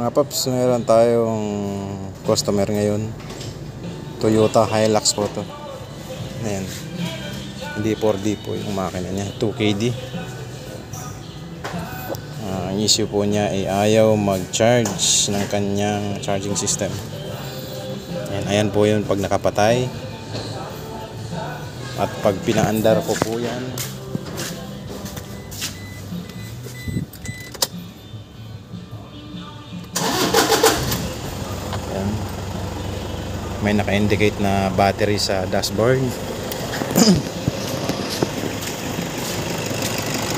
Mga paps, meron tayong customer ngayon. Toyota Hilux po to. Ayan. Hindi 4D po yung makina niya, 2KD. Ang issue po niya ay ayaw mag-charge ng kanyang charging system. Ayan po yun pag nakapatay. At pag pinaandar ko po yan, ayan, may naka-indicate na battery sa dashboard.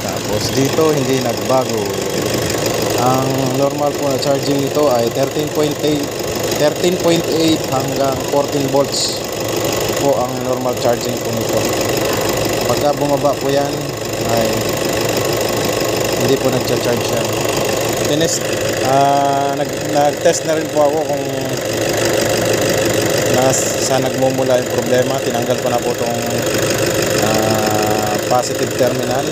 Tapos dito hindi nagbago. Ang normal po na charging nito ay 13.8 hanggang 14 volts po ang normal charging po nito. Pagka bumaba po yan ay hindi po nagcha-charge siya. Nag-test na rin po ako kung saan nagmumula yung problema. Tinanggal ko na po itong positive terminal.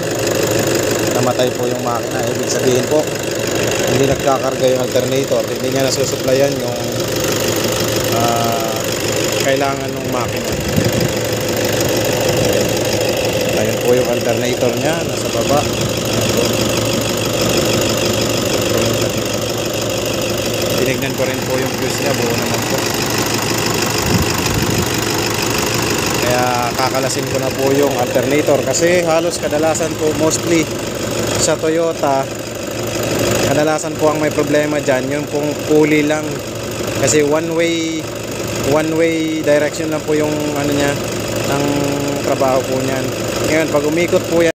Namatay po yung makina. Ibig sabihin po hindi nagkakarga yung alternator, hindi niya nasusuplayan yung kailangan ng makina. Ayun po yung alternator niya, nasa baba. Tinignan ko rin po yung fuse niya, buo naman po. Kaya kakalasin ko na po yung alternator kasi halos kadalasan po, mostly sa Toyota, kadalasan po ang may problema dyan yung pong pulley lang, kasi one way direction lang po yung ano niya, ng trabaho po niyan. Ngayon pag umikot po yan